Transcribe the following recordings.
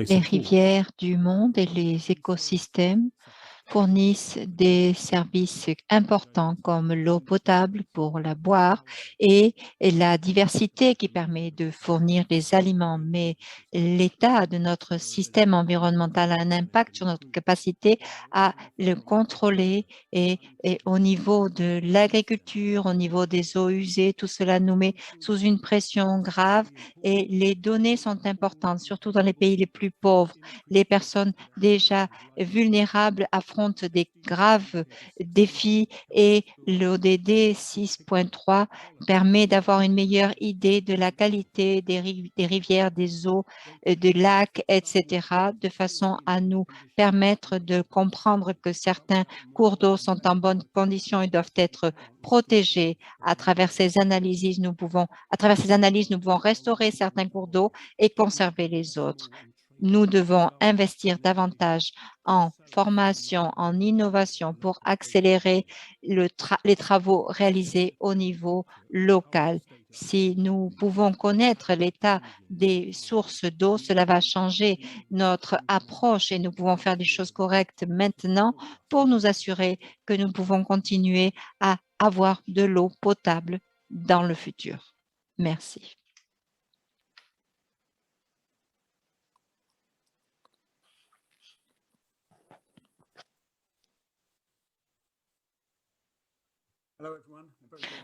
Les rivières du monde et les écosystèmes fournissent des services importants comme l'eau potable pour la boire et la diversité qui permet de fournir des aliments. Mais l'état de notre système environnemental a un impact sur notre capacité à le contrôler et au niveau de l'agriculture, au niveau des eaux usées, tout cela nous met sous une pression grave et les données sont importantes, surtout dans les pays les plus pauvres. Les personnes déjà vulnérables affrontent des graves défis et l'ODD 6.3 permet d'avoir une meilleure idée de la qualité des rivières, des eaux, des lacs, etc., de façon à nous permettre de comprendre que certains cours d'eau sont en bonne condition et doivent être protégés. À travers ces analyses, nous pouvons restaurer certains cours d'eau et conserver les autres. Nous devons investir davantage en formation, en innovation pour accélérer les travaux réalisés au niveau local. Si nous pouvons connaître l'état des sources d'eau, cela va changer notre approche et nous pouvons faire des choses correctes maintenant pour nous assurer que nous pouvons continuer à avoir de l'eau potable dans le futur. Merci.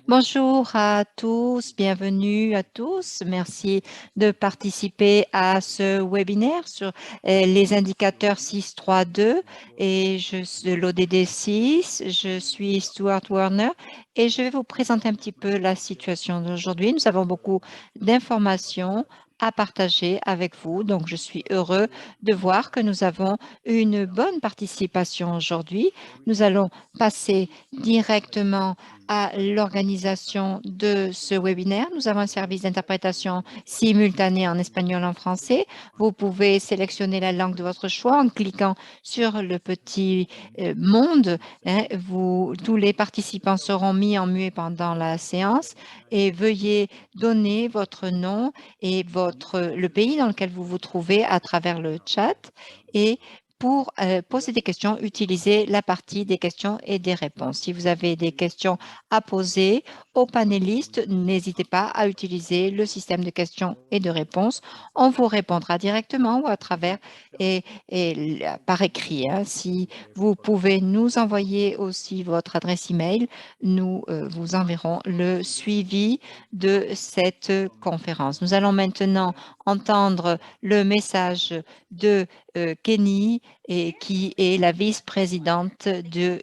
Bonjour à tous, bienvenue à tous. Merci de participer à ce webinaire sur les indicateurs 6.3.2 et de l'ODD 6. Je suis Stuart Werner et je vais vous présenter un petit peu la situation d'aujourd'hui. Nous avons beaucoup d'informations à partager avec vous. Donc, je suis heureux de voir que nous avons une bonne participation aujourd'hui. Nous allons passer directement à l'organisation de ce webinaire. Nous avons un service d'interprétation simultanée en espagnol et en français. Vous pouvez sélectionner la langue de votre choix en cliquant sur le petit monde. Tous les participants seront mis en muet pendant la séance et veuillez donner votre nom et le pays dans lequel vous vous trouvez à travers le chat et pour poser des questions, utilisez la partie des questions et des réponses. Si vous avez des questions à poser aux panélistes, n'hésitez pas à utiliser le système de questions et de réponses. On vous répondra directement ou à travers et par écrit. Si vous pouvez nous envoyer aussi votre adresse email, nous vous enverrons le suivi de cette conférence. Nous allons maintenant entendre le message de Kenny, qui est la vice-présidente de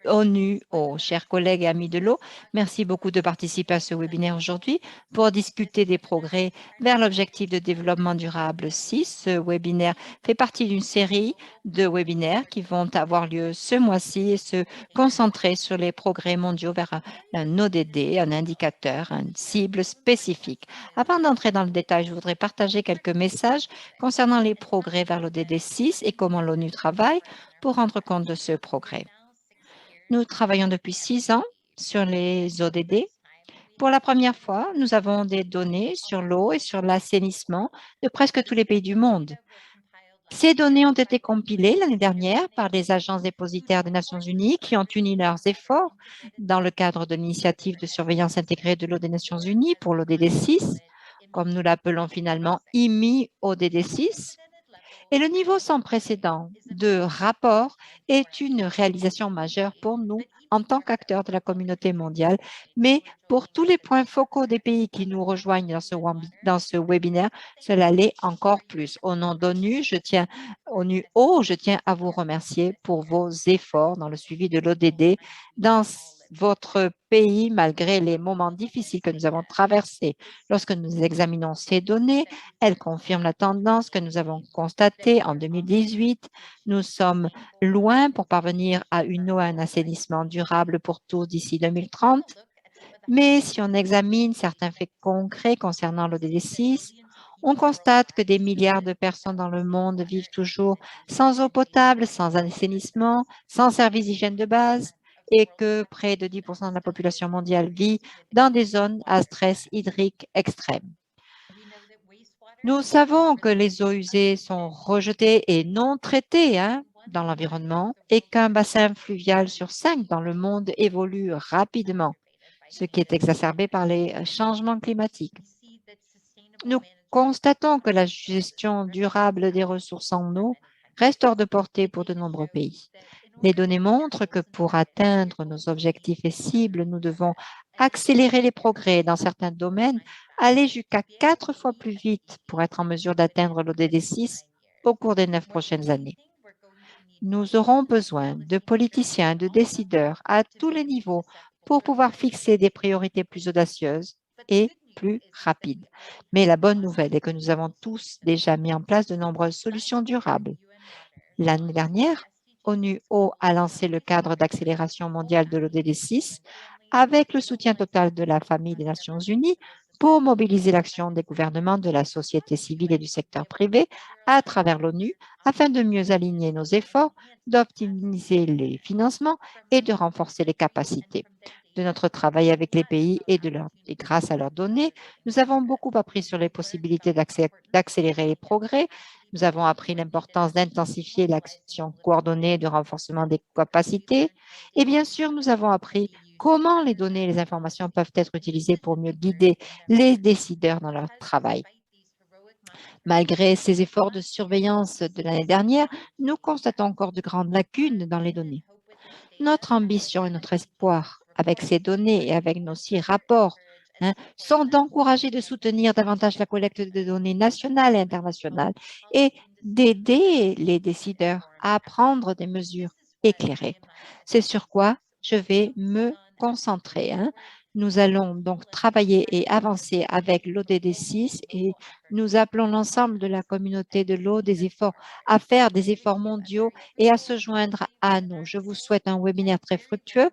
ONU, chers collègues et amis de l'eau. Merci beaucoup de participer à ce webinaire aujourd'hui pour discuter des progrès vers l'objectif de développement durable 6. Ce webinaire fait partie d'une série de webinaires qui vont avoir lieu ce mois-ci et se concentrer sur les progrès mondiaux vers un ODD, un indicateur, une cible spécifique. Avant d'entrer dans le détail, je voudrais partager quelques messages concernant les progrès vers l'ODD 6 et comment l'ONU travaille pour rendre compte de ce progrès. Nous travaillons depuis 6 ans sur les ODD. Pour la première fois, nous avons des données sur l'eau et sur l'assainissement de presque tous les pays du monde. Ces données ont été compilées l'année dernière par les agences dépositaires des Nations Unies qui ont uni leurs efforts dans le cadre de l'initiative de surveillance intégrée de l'eau des Nations Unies pour l'ODD 6, comme nous l'appelons finalement IMI-ODD 6. Et le niveau sans précédent de rapport est une réalisation majeure pour nous en tant qu'acteurs de la communauté mondiale, mais pour tous les points focaux des pays qui nous rejoignent dans ce webinaire, cela l'est encore plus. Au nom d'ONU, je tiens à vous remercier pour vos efforts dans le suivi de l'ODD dans votre pays, malgré les moments difficiles que nous avons traversés. Lorsque nous examinons ces données, elles confirment la tendance que nous avons constatée en 2018. Nous sommes loin pour parvenir à une eau et un assainissement durable pour tous d'ici 2030. Mais si on examine certains faits concrets concernant l'ODD 6, on constate que des milliards de personnes dans le monde vivent toujours sans eau potable, sans assainissement, sans services d'hygiène de base et que près de 10% de la population mondiale vit dans des zones à stress hydrique extrême. Nous savons que les eaux usées sont rejetées et non traitées dans l'environnement et qu'un bassin fluvial sur 5 dans le monde évolue rapidement, ce qui est exacerbé par les changements climatiques. Nous constatons que la gestion durable des ressources en eau reste hors de portée pour de nombreux pays. Les données montrent que pour atteindre nos objectifs et cibles, nous devons accélérer les progrès dans certains domaines, aller jusqu'à 4 fois plus vite pour être en mesure d'atteindre l'ODD 6 au cours des 9 prochaines années. Nous aurons besoin de politiciens, de décideurs à tous les niveaux pour pouvoir fixer des priorités plus audacieuses et plus rapides. Mais la bonne nouvelle est que nous avons tous déjà mis en place de nombreuses solutions durables. L'année dernière, ONU a lancé le cadre d'accélération mondiale de l'ODD 6 avec le soutien total de la famille des Nations Unies pour mobiliser l'action des gouvernements, de la société civile et du secteur privé à travers l'ONU afin de mieux aligner nos efforts, d'optimiser les financements et de renforcer les capacités. De notre travail avec les pays et grâce à leurs données, nous avons beaucoup appris sur les possibilités d'accélérer les progrès. Nous avons appris l'importance d'intensifier l'action coordonnée de renforcement des capacités. Et bien sûr, nous avons appris comment les données et les informations peuvent être utilisées pour mieux guider les décideurs dans leur travail. Malgré ces efforts de surveillance de l'année dernière, nous constatons encore de grandes lacunes dans les données. Notre ambition et notre espoir avec ces données et avec nos 6 rapports sont d'encourager, de soutenir davantage la collecte de données nationales et internationales et d'aider les décideurs à prendre des mesures éclairées. C'est sur quoi je vais me concentrer. Nous allons donc travailler et avancer avec l'ODD 6 et nous appelons l'ensemble de la communauté de l'eau à faire des efforts mondiaux et à se joindre à nous. Je vous souhaite un webinaire très fructueux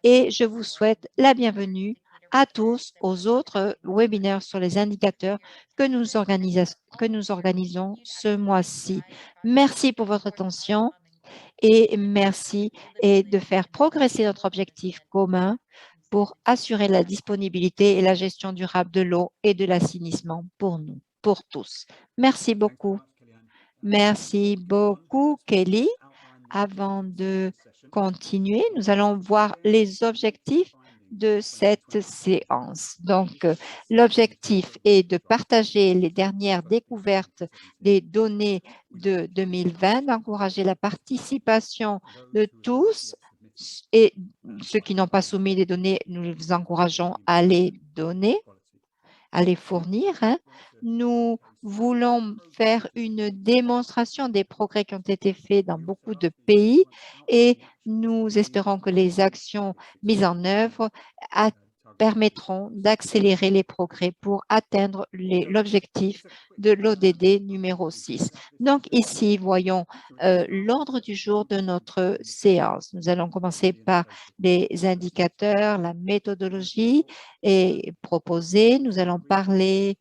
et je vous souhaite la bienvenue à tous aux autres webinaires sur les indicateurs que nous organisons ce mois-ci. Merci pour votre attention et merci de faire progresser notre objectif commun pour assurer la disponibilité et la gestion durable de l'eau et de l'assainissement pour nous, pour tous. Merci beaucoup. Merci beaucoup, Kelly. Avant de continuer, nous allons voir les objectifs de cette séance. Donc, l'objectif est de partager les dernières découvertes des données de 2020, d'encourager la participation de tous et ceux qui n'ont pas soumis des données, nous les encourageons à les donner, à les fournir. Nous voulons faire une démonstration des progrès qui ont été faits dans beaucoup de pays et nous espérons que les actions mises en œuvre permettront d'accélérer les progrès pour atteindre l'objectif de l'ODD numéro 6. Donc ici, voyons l'ordre du jour de notre séance. Nous allons commencer par les indicateurs, la méthodologie est proposée. Nous allons parler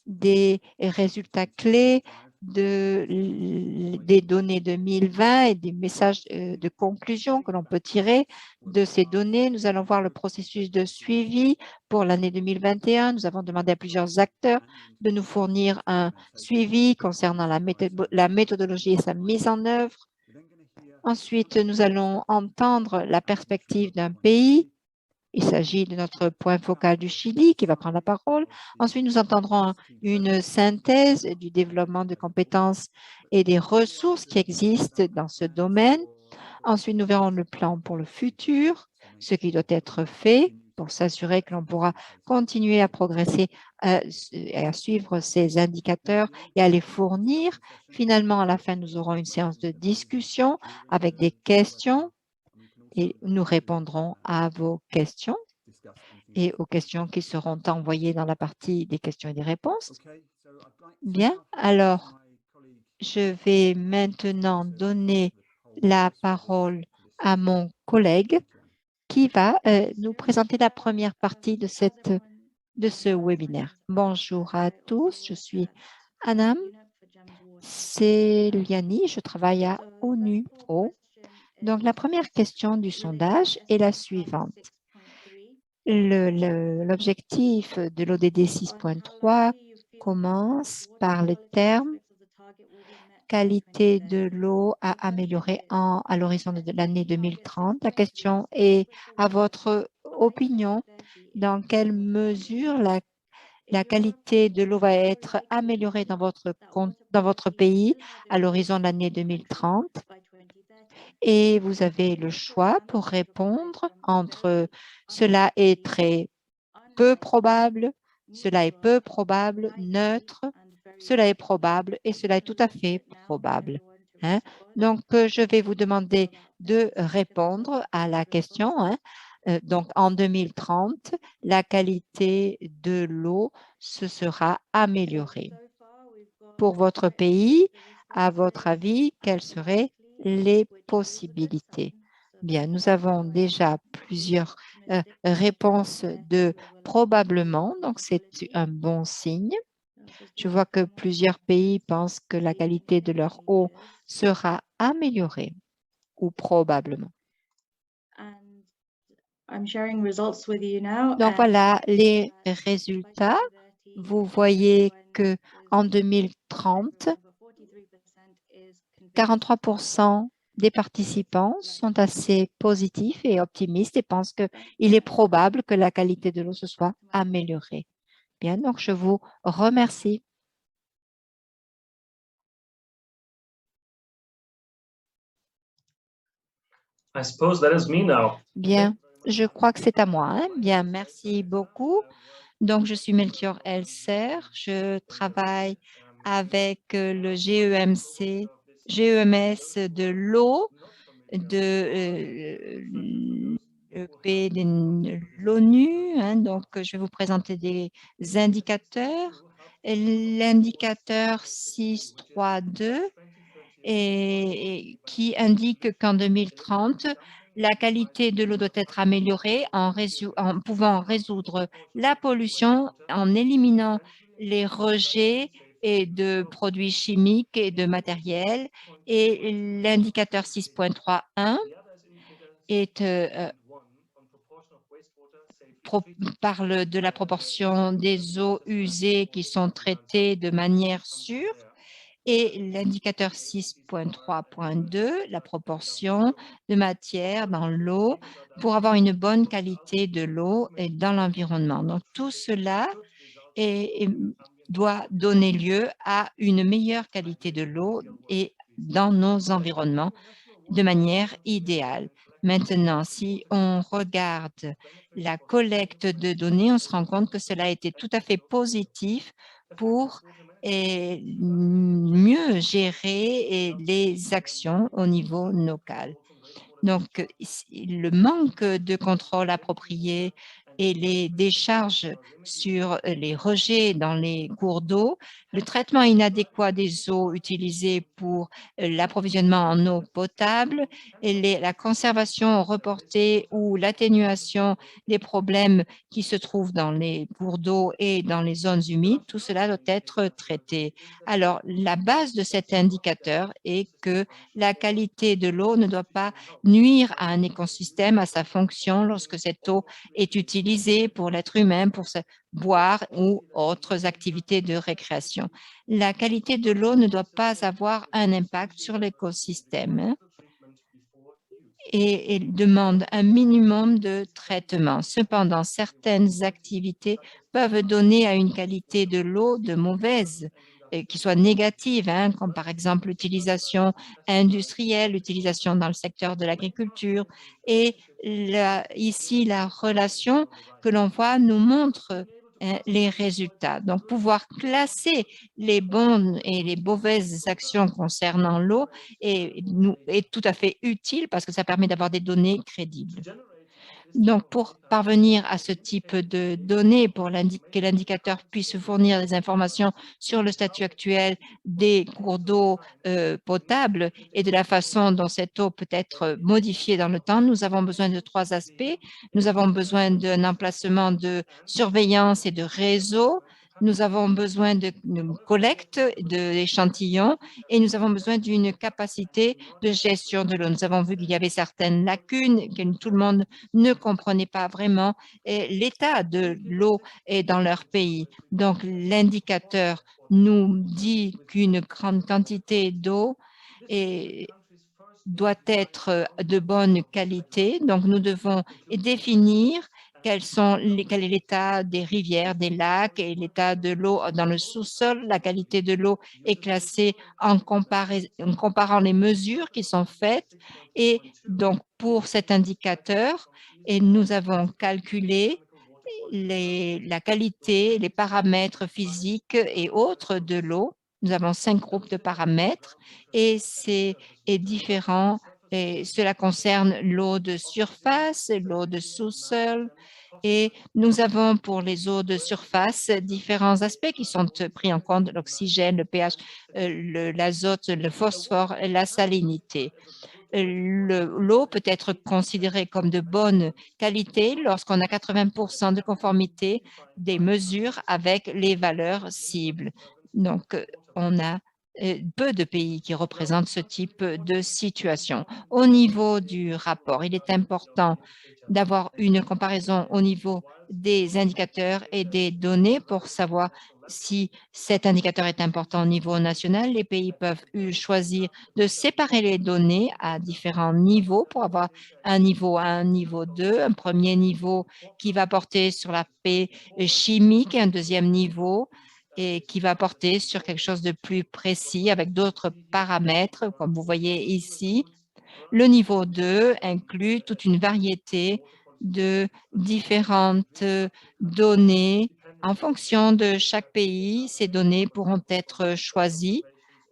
des résultats clés des données 2020 et des messages de conclusion que l'on peut tirer de ces données. Nous allons voir le processus de suivi pour l'année 2021. Nous avons demandé à plusieurs acteurs de nous fournir un suivi concernant la méthodologie et sa mise en œuvre. Ensuite, nous allons entendre la perspective d'un pays. Il s'agit de notre point focal du Chili qui va prendre la parole. Ensuite, nous entendrons une synthèse du développement de compétences et des ressources qui existent dans ce domaine. Ensuite, nous verrons le plan pour le futur, ce qui doit être fait pour s'assurer que l'on pourra continuer à progresser et à suivre ces indicateurs et à les fournir. Finalement, à la fin, nous aurons une séance de discussion avec des questions et nous répondrons à vos questions et aux questions qui seront envoyées dans la partie des questions et des réponses. Bien, alors, je vais maintenant donner la parole à mon collègue qui va nous présenter la première partie de ce webinaire. Bonjour à tous, je suis Anam Seliani, je travaille à ONU. Donc, la première question du sondage est la suivante. L'objectif de l'ODD 6.3 commence par le terme qualité de l'eau à améliorer à l'horizon de l'année 2030. La question est, à votre opinion, dans quelle mesure la qualité de l'eau va être améliorée dans votre pays à l'horizon de l'année 2030? Et vous avez le choix pour répondre entre cela est très peu probable, cela est peu probable, neutre, cela est probable et cela est tout à fait probable. Hein? Donc, je vais vous demander de répondre à la question. Hein? Donc, en 2030, la qualité de l'eau se sera améliorée. Pour votre pays, à votre avis, quelles seraient les possibilités? Bien, nous avons déjà plusieurs réponses de probablement, donc c'est un bon signe. Je vois que plusieurs pays pensent que la qualité de leur eau sera améliorée ou probablement. Donc voilà les résultats. Vous voyez que en 2030, 43% des participants sont assez positifs et optimistes et pensent qu'il est probable que la qualité de l'eau se soit améliorée. Bien, donc je vous remercie. I suppose that is me now. Bien, je crois que c'est à moi. Hein? Bien, merci beaucoup. Donc, je suis Melchior Elser. Je travaille avec le GEMS de l'eau de l'ONU. Hein. Donc, je vais vous présenter des indicateurs. L'indicateur 632 et qui indique qu'en 2030, la qualité de l'eau doit être améliorée en pouvant résoudre la pollution, en éliminant les rejets et de produits chimiques et de matériel. Et l'indicateur 6.3.1 parle de la proportion des eaux usées qui sont traitées de manière sûre. Et l'indicateur 6.3.2, la proportion de matière dans l'eau pour avoir une bonne qualité de l'eau et dans l'environnement. Donc, tout cela doit donner lieu à une meilleure qualité de l'eau et dans nos environnements de manière idéale. Maintenant, si on regarde la collecte de données, on se rend compte que cela a été tout à fait positif pour mieux gérer les actions au niveau local. Donc, le manque de contrôle approprié et les décharges sur les rejets dans les cours d'eau, le traitement inadéquat des eaux utilisées pour l'approvisionnement en eau potable, et la conservation reportée ou l'atténuation des problèmes qui se trouvent dans les cours d'eau et dans les zones humides, tout cela doit être traité. Alors, la base de cet indicateur est que la qualité de l'eau ne doit pas nuire à un écosystème, à sa fonction lorsque cette eau est utilisée pour l'être humain, pour se boire ou autres activités de récréation. La qualité de l'eau ne doit pas avoir un impact sur l'écosystème et demande un minimum de traitement. Cependant, certaines activités peuvent donner à une qualité de l'eau de mauvaise, qui soit négative, hein, comme par exemple l'utilisation industrielle, l'utilisation dans le secteur de l'agriculture. Et ici, la relation que l'on voit nous montre les résultats. Donc, pouvoir classer les bonnes et les mauvaises actions concernant l'eau est tout à fait utile parce que ça permet d'avoir des données crédibles. Donc, pour parvenir à ce type de données, pour que l'indicateur puisse fournir des informations sur le statut actuel des cours d'eau potables et de la façon dont cette eau peut être modifiée dans le temps, nous avons besoin de 3 aspects. Nous avons besoin d'un emplacement de surveillance et de réseau Nous avons besoin de collecte d'échantillons et nous avons besoin d'une capacité de gestion de l'eau. Nous avons vu qu'il y avait certaines lacunes, que tout le monde ne comprenait pas vraiment l'état de l'eau dans leur pays. Donc, l'indicateur nous dit qu'une grande quantité d'eau doit être de bonne qualité. Donc, nous devons définir quel est l'état des rivières, des lacs et l'état de l'eau dans le sous-sol. La qualité de l'eau est classée en comparant les mesures qui sont faites. Et donc, pour cet indicateur, nous avons calculé la qualité, les paramètres physiques et autres de l'eau. Nous avons 5 groupes de paramètres et c'est différent. Et cela concerne l'eau de surface, l'eau de sous-sol, et nous avons pour les eaux de surface différents aspects qui sont pris en compte, l'oxygène, le pH, l'azote, le phosphore et la salinité. L'eau peut être considérée comme de bonne qualité lorsqu'on a 80% de conformité des mesures avec les valeurs cibles. Donc, on a peu de pays qui représentent ce type de situation. Au niveau du rapport, il est important d'avoir une comparaison au niveau des indicateurs et des données pour savoir si cet indicateur est important au niveau national. Les pays peuvent choisir de séparer les données à différents niveaux pour avoir un niveau 1, un niveau 2, un premier niveau qui va porter sur la paix chimique, un deuxième niveau et qui va porter sur quelque chose de plus précis avec d'autres paramètres, comme vous voyez ici. Le niveau 2 inclut toute une variété de différentes données. En fonction de chaque pays, ces données pourront être choisies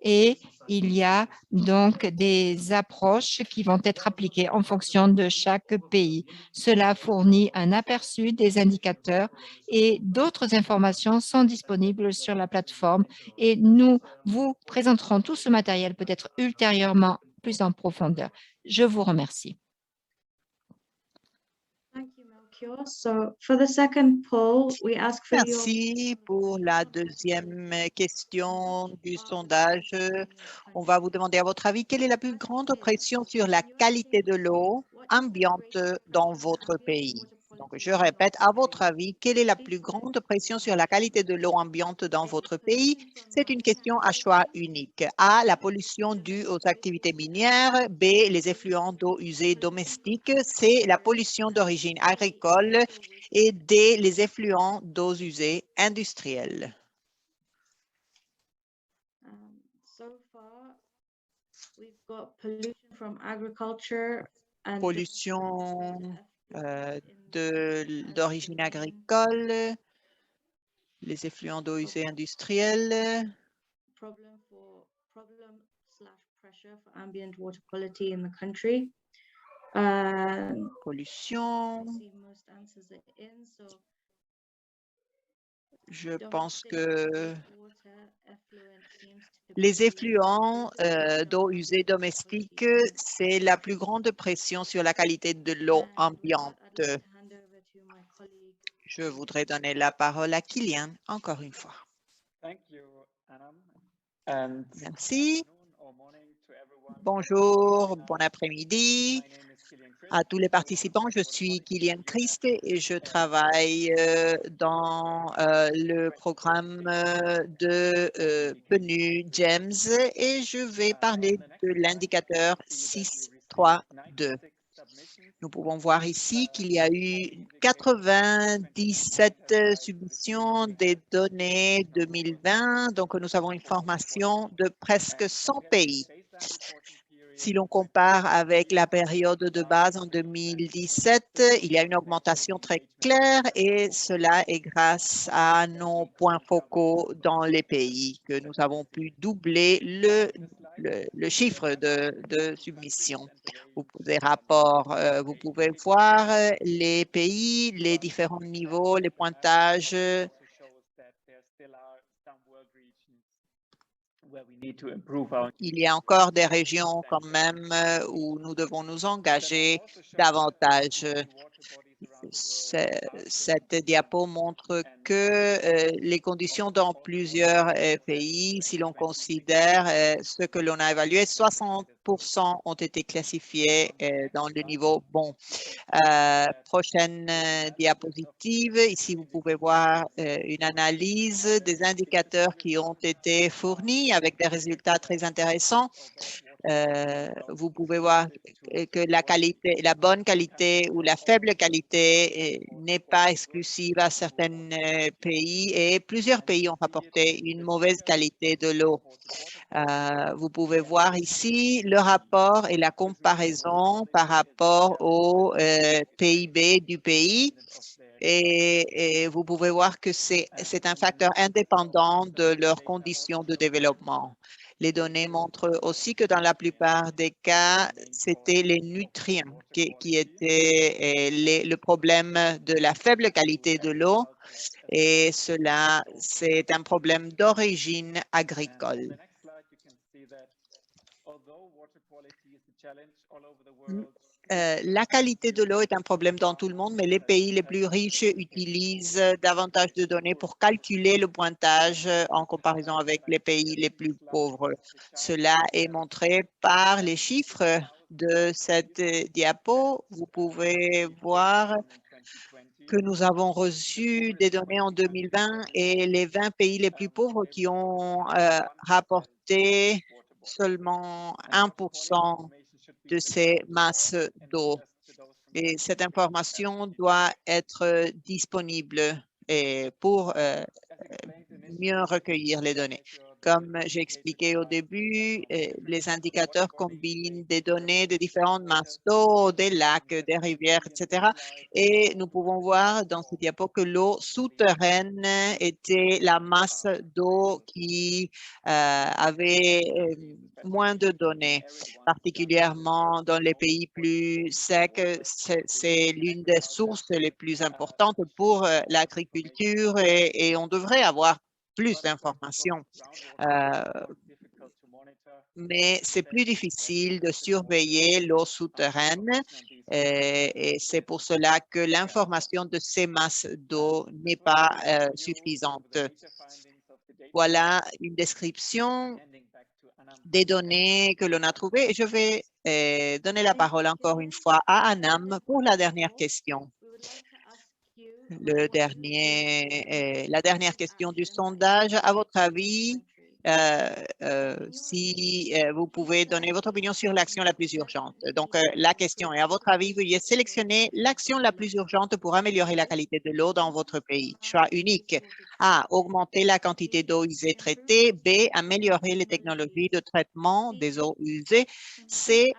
et il y a donc des approches qui vont être appliquées en fonction de chaque pays. Cela fournit un aperçu des indicateurs et d'autres informations sont disponibles sur la plateforme et nous vous présenterons tout ce matériel peut-être ultérieurement plus en profondeur. Je vous remercie. Merci pour la deuxième question du sondage. On va vous demander à votre avis, quelle est la plus grande pression sur la qualité de l'eau ambiante dans votre pays? Donc, je répète, à votre avis, quelle est la plus grande pression sur la qualité de l'eau ambiante dans votre pays? C'est une question à choix unique. A, la pollution due aux activités minières. B, les effluents d'eau usée domestiques. C, la pollution d'origine agricole. Et D, les effluents d'eau usée industrielle. Pollution d'origine agricole, les effluents d'eau usée industrielle, pollution. Je pense que les effluents d'eau usée domestique, c'est la plus grande pression sur la qualité de l'eau ambiante. Je voudrais donner la parole à Kylian, encore une fois. Merci. Bonjour, bon après-midi à tous les participants. Je suis Kylian Christ et je travaille dans le programme de PNU GEMS et je vais parler de l'indicateur 632. Nous pouvons voir ici qu'il y a eu 97 submissions des données 2020, donc nous avons une formation de presque 100 pays. Si l'on compare avec la période de base en 2017, il y a une augmentation très claire et cela est grâce à nos points focaux dans les pays que nous avons pu doubler le chiffre de submission. Vous pouvez voir les pays, les différents niveaux, les pointages. Il y a encore des régions quand même où nous devons nous engager davantage. Cette diapo montre que les conditions dans plusieurs pays, si l'on considère ce que l'on a évalué, 60% ont été classifiés dans le niveau bon. Prochaine diapositive. Ici, vous pouvez voir une analyse des indicateurs qui ont été fournis avec des résultats très intéressants. Vous pouvez voir que la qualité, la bonne qualité ou la faible qualité n'est pas exclusive à certains pays et plusieurs pays ont rapporté une mauvaise qualité de l'eau. Vous pouvez voir ici le rapport et la comparaison par rapport au PIB du pays. Et vous pouvez voir que c'est un facteur indépendant de leurs conditions de développement. Les données montrent aussi que dans la plupart des cas, c'était les nutriments qui étaient le problème de la faible qualité de l'eau. Et cela, c'est un problème d'origine agricole. La qualité de l'eau est un problème dans tout le monde, mais les pays les plus riches utilisent davantage de données pour calculer le pointage en comparaison avec les pays les plus pauvres. Cela est montré par les chiffres de cette diapo. Vous pouvez voir que nous avons reçu des données en 2020 et les 20 pays les plus pauvres qui ont rapporté seulement 1% de ces masses d'eau. Et cette information doit être disponible pour mieux recueillir les données. Comme j'ai expliqué au début, les indicateurs combinent des données de différentes masses d'eau, des lacs, des rivières, etc. Et nous pouvons voir dans ce diapo que l'eau souterraine était la masse d'eau qui avait moins de données, particulièrement dans les pays plus secs. C'est l'une des sources les plus importantes pour l'agriculture et on devrait avoir plus d'informations. Mais c'est plus difficile de surveiller l'eau souterraine et c'est pour cela que l'information de ces masses d'eau n'est pas suffisante. Voilà une description des données que l'on a trouvées et je vais donner la parole encore une fois à Anam pour la dernière question. La dernière question du sondage, à votre avis, si vous pouvez donner votre opinion sur l'action la plus urgente. Donc, la question est, à votre avis, veuillez sélectionner l'action la plus urgente pour améliorer la qualité de l'eau dans votre pays. Choix unique. A, augmenter la quantité d'eau usée traitée. B, améliorer les technologies de traitement des eaux usées. C,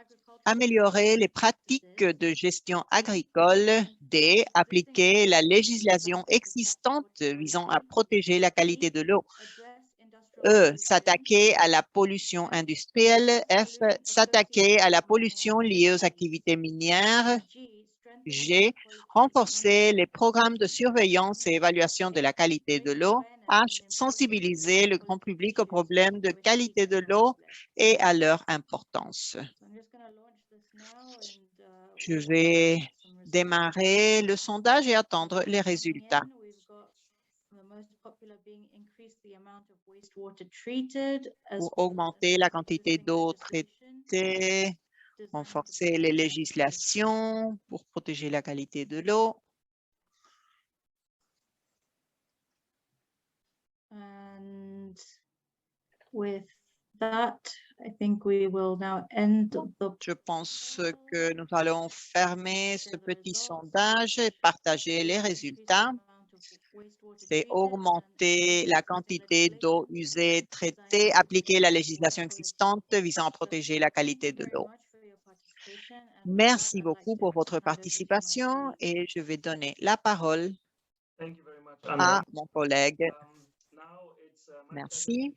améliorer les pratiques de gestion agricole. D, appliquer la législation existante visant à protéger la qualité de l'eau. E, s'attaquer à la pollution industrielle. F, s'attaquer à la pollution liée aux activités minières. G, renforcer les programmes de surveillance et évaluation de la qualité de l'eau. H, sensibiliser le grand public aux problèmes de qualité de l'eau et à leur importance. Je vais démarrer le sondage et attendre les résultats. Pour augmenter la quantité d'eau traitée, renforcer les législations pour protéger la qualité de l'eau. Je pense que nous allons fermer ce petit sondage et partager les résultats. C'est augmenter la quantité d'eau usée traitée, appliquer la législation existante visant à protéger la qualité de l'eau. Merci beaucoup pour votre participation et je vais donner la parole à mon collègue. Merci.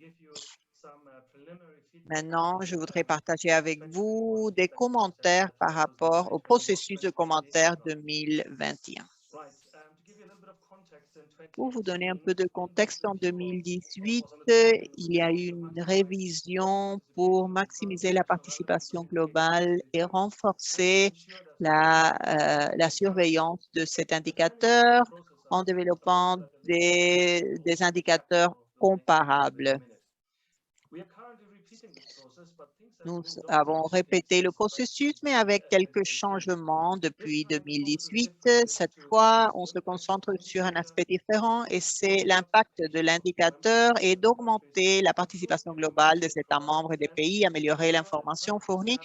Maintenant, je voudrais partager avec vous des commentaires par rapport au processus de commentaires 2021. Pour vous donner un peu de contexte, en 2018, il y a eu une révision pour maximiser la participation globale et renforcer la surveillance de cet indicateur en développant des indicateurs comparables. Nous avons répété le processus, mais avec quelques changements depuis 2018. Cette fois, on se concentre sur un aspect différent et c'est l'impact de l'indicateur et d'augmenter la participation globale des États membres et des pays, améliorer l'information fournie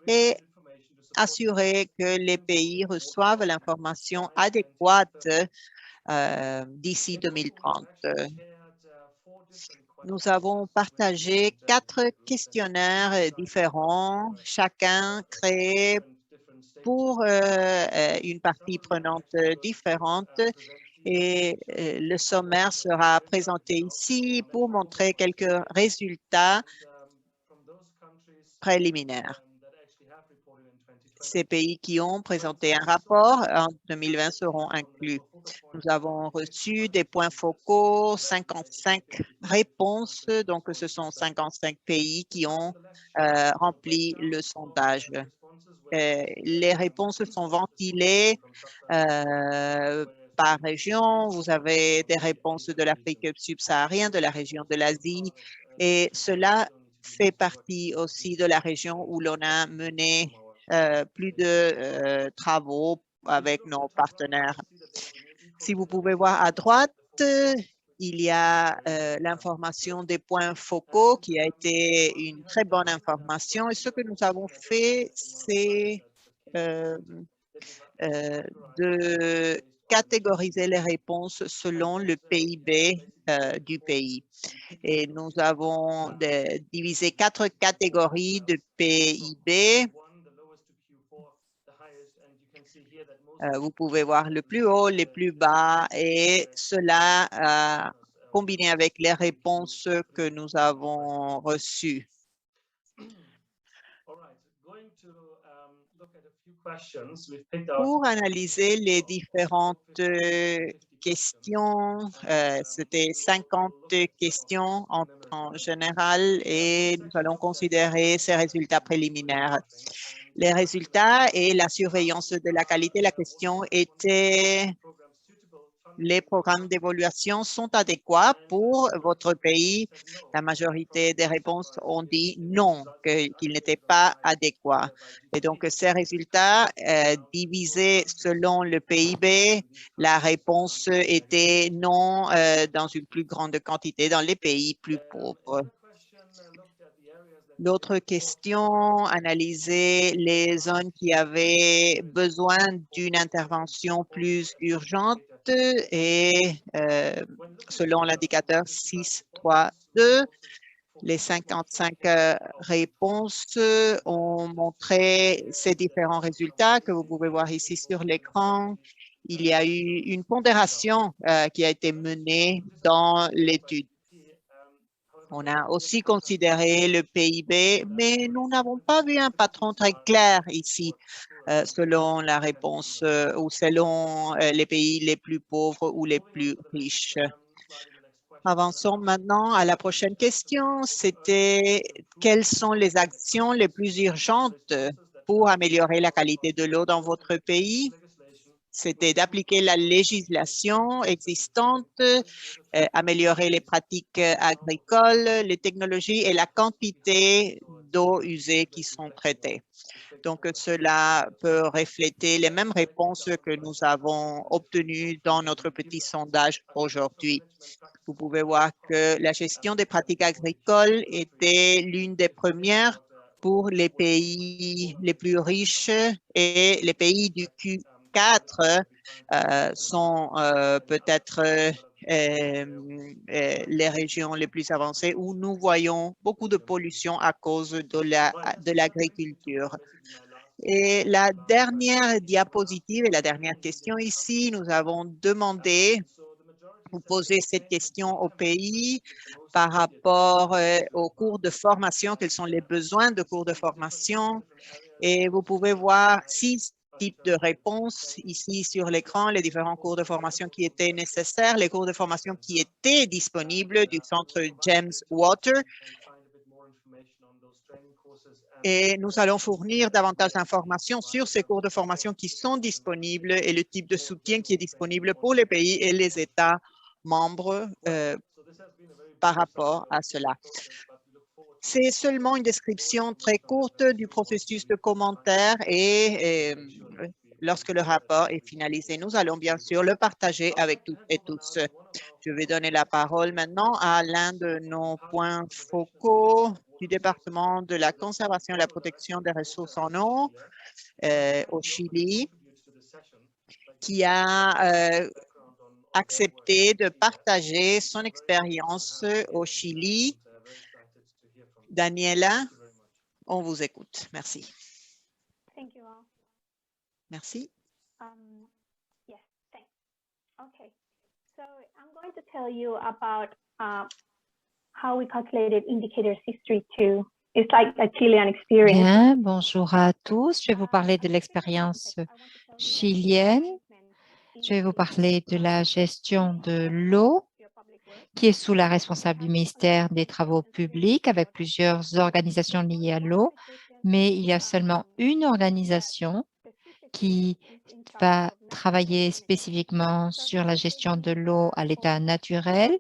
et assurer que les pays reçoivent l'information adéquate d'ici 2030. Nous avons partagé 4 questionnaires différents, chacun créé pour une partie prenante différente. Et le sommaire sera présenté ici pour montrer quelques résultats préliminaires. Ces pays qui ont présenté un rapport en 2020 seront inclus. Nous avons reçu des points focaux, 55 réponses, donc ce sont 55 pays qui ont rempli le sondage. Les réponses sont ventilées par région. Vous avez des réponses de l'Afrique subsaharienne, de la région de l'Asie, et cela fait partie aussi de la région où l'on a mené plus de travaux avec nos partenaires. Si vous pouvez voir à droite, il y a l'information des points focaux qui a été une très bonne information. Et ce que nous avons fait, c'est de catégoriser les réponses selon le PIB du pays. Et nous avons divisé 4 catégories de PIB. Vous pouvez voir le plus haut, les plus bas, et cela combiné avec les réponses que nous avons reçues. Pour analyser les différentes questions, c'était 50 questions en général et nous allons considérer ces résultats préliminaires. Les résultats et la surveillance de la qualité, la question était: les programmes d'évaluation sont adéquats pour votre pays? La majorité des réponses ont dit non, qu'ils n'étaient pas adéquats. Et donc, ces résultats divisés selon le PIB, la réponse était non dans une plus grande quantité dans les pays plus pauvres. L'autre question analysait les zones qui avaient besoin d'une intervention plus urgente et selon l'indicateur 6.3.2, les 55 réponses ont montré ces différents résultats que vous pouvez voir ici sur l'écran. Il y a eu une pondération qui a été menée dans l'étude. On a aussi considéré le PIB, mais nous n'avons pas vu un patron très clair ici selon la réponse ou selon les pays les plus pauvres ou les plus riches. Avançons maintenant à la prochaine question. C'était: quelles sont les actions les plus urgentes pour améliorer la qualité de l'eau dans votre pays? C'était d'appliquer la législation existante, améliorer les pratiques agricoles, les technologies et la quantité d'eau usée qui sont traitées. Donc, cela peut refléter les mêmes réponses que nous avons obtenues dans notre petit sondage aujourd'hui. Vous pouvez voir que la gestion des pratiques agricoles était l'une des premières pour les pays les plus riches et les pays du Q4 sont peut-être les régions les plus avancées où nous voyons beaucoup de pollution à cause de l'agriculture. Et la dernière diapositive et la dernière question ici, nous avons demandé, vous posez cette question au pays par rapport aux cours de formation, quels sont les besoins de cours de formation. Et vous pouvez voir 6 types de réponses ici sur l'écran, les différents cours de formation qui étaient nécessaires, les cours de formation qui étaient disponibles du centre James Water. Et nous allons fournir davantage d'informations sur ces cours de formation qui sont disponibles et le type de soutien qui est disponible pour les pays et les États membres par rapport à cela. C'est seulement une description très courte du processus de commentaires et lorsque le rapport est finalisé, nous allons bien sûr le partager avec toutes et tous. Je vais donner la parole maintenant à l'un de nos points focaux du département de la conservation et la protection des ressources en eau au Chili, qui a accepté de partager son expérience au Chili. Daniela, on vous écoute. Merci. Merci. Yes, thanks. Okay, so I'm going to tell you about how we calculated indicator 632. It's like a Chilean experience. Bien, bonjour à tous. Je vais vous parler de l'expérience chilienne. Je vais vous parler de la gestion de l'eau qui est sous la responsabilité du ministère des Travaux publics avec plusieurs organisations liées à l'eau, mais il y a seulement une organisation qui va travailler spécifiquement sur la gestion de l'eau à l'état naturel.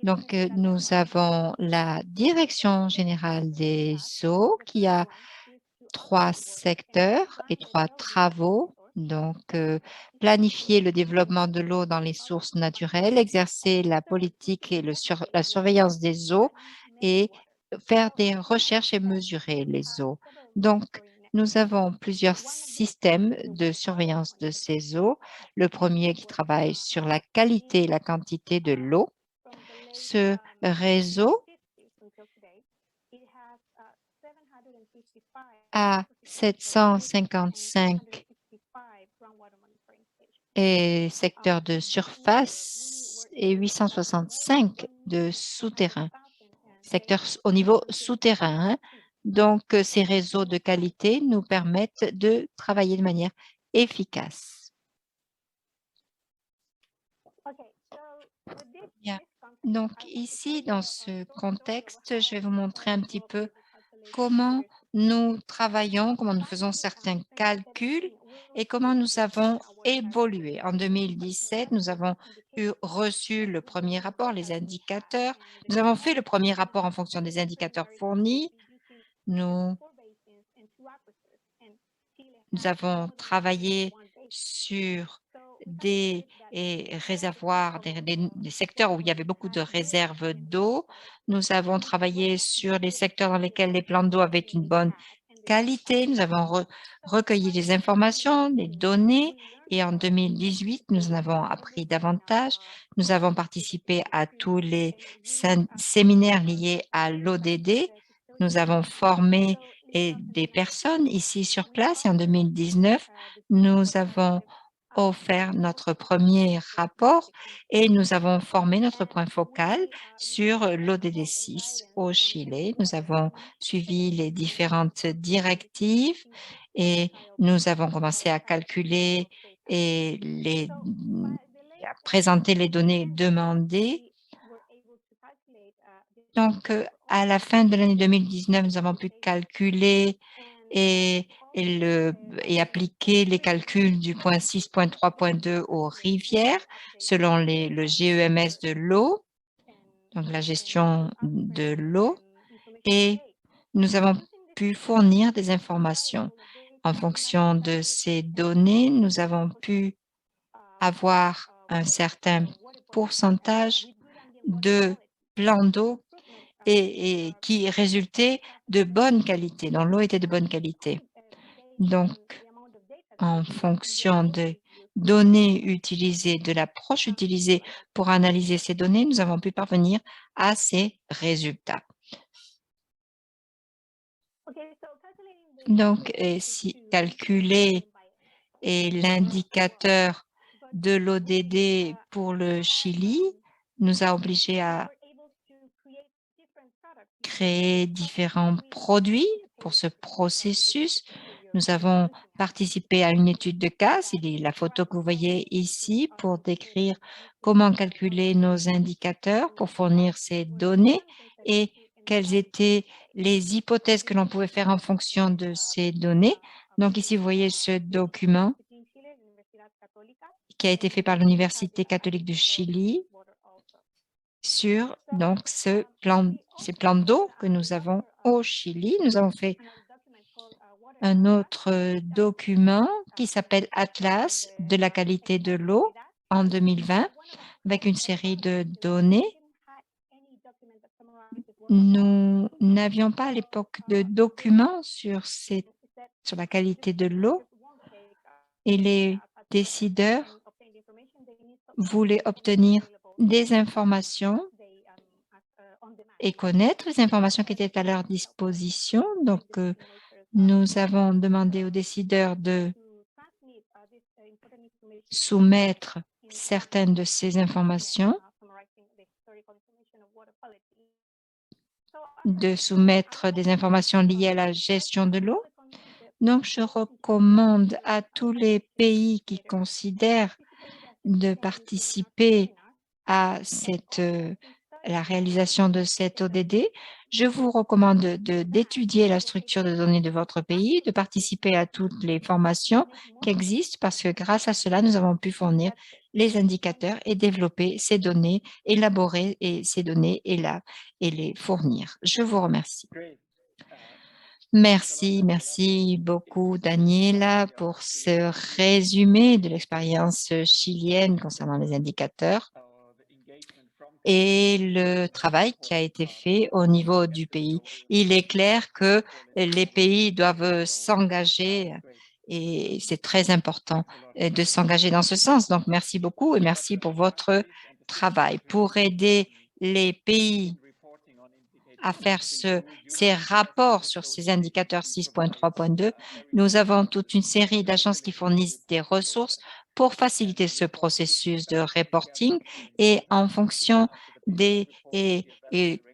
Donc, nous avons la Direction générale des eaux qui a 3 secteurs et 3 travaux. Donc, planifier le développement de l'eau dans les sources naturelles, exercer la politique et la surveillance des eaux et faire des recherches et mesurer les eaux. Donc, nous avons plusieurs systèmes de surveillance de ces eaux. Le premier qui travaille sur la qualité et la quantité de l'eau. Ce réseau a 755 secteurs de surface et 865 de souterrain, secteurs au niveau souterrain. Donc, ces réseaux de qualité nous permettent de travailler de manière efficace. Bien. Donc, ici, dans ce contexte, je vais vous montrer un petit peu comment nous travaillons, comment nous faisons certains calculs et comment nous avons évolué. En 2017, nous avons reçu le premier rapport, les indicateurs. Nous avons fait le premier rapport en fonction des indicateurs fournis. Nous avons travaillé sur des réservoirs, des secteurs où il y avait beaucoup de réserves d'eau. Nous avons travaillé sur les secteurs dans lesquels les plans d'eau avaient une bonne qualité. Nous avons recueilli des informations, des données et en 2018, nous en avons appris davantage. Nous avons participé à tous les séminaires liés à l'ODD. Nous avons formé des personnes ici sur place et en 2019, nous avons offert notre premier rapport et nous avons formé notre point focal sur l'ODD 6 au Chili. Nous avons suivi les différentes directives et nous avons commencé à calculer et à présenter les données demandées. Donc, à la fin de l'année 2019, nous avons pu calculer et appliquer les calculs du point 6.3.2 aux rivières selon le GEMS de l'eau, donc la gestion de l'eau, et nous avons pu fournir des informations. En fonction de ces données, nous avons pu avoir un certain pourcentage de plans d'eau et qui résultait de bonne qualité, dont l'eau était de bonne qualité. Donc, en fonction des données utilisées, de l'approche utilisée pour analyser ces données, nous avons pu parvenir à ces résultats. Donc, si calculer l'indicateur de l'ODD pour le Chili nous a obligés à créer différents produits pour ce processus. Nous avons participé à une étude de cas, c'est la photo que vous voyez ici pour décrire comment calculer nos indicateurs pour fournir ces données et quelles étaient les hypothèses que l'on pouvait faire en fonction de ces données. Donc ici, vous voyez ce document qui a été fait par l'Université catholique du Chili sur donc ces plans d'eau que nous avons au Chili. Nous avons fait un autre document qui s'appelle Atlas de la qualité de l'eau en 2020 avec une série de données. Nous n'avions pas à l'époque de documents sur la qualité de l'eau et les décideurs voulaient obtenir des informations et connaître les informations qui étaient à leur disposition. Donc, nous avons demandé aux décideurs de soumettre certaines de ces informations, de soumettre des informations liées à la gestion de l'eau. Donc, je recommande à tous les pays qui considèrent de participer à la réalisation de cette ODD. Je vous recommande d'étudier la structure de données de votre pays, de participer à toutes les formations qui existent parce que grâce à cela, nous avons pu fournir les indicateurs et développer ces données, élaborer ces données et les fournir. Je vous remercie. Merci beaucoup Daniela pour ce résumé de l'expérience chilienne concernant les indicateurs et le travail qui a été fait au niveau du pays. Il est clair que les pays doivent s'engager et c'est très important de s'engager dans ce sens. Donc, merci beaucoup et merci pour votre travail. Pour aider les pays à faire ces rapports sur ces indicateurs 6.3.2, nous avons toute une série d'agences qui fournissent des ressources pour faciliter ce processus de reporting et en fonction des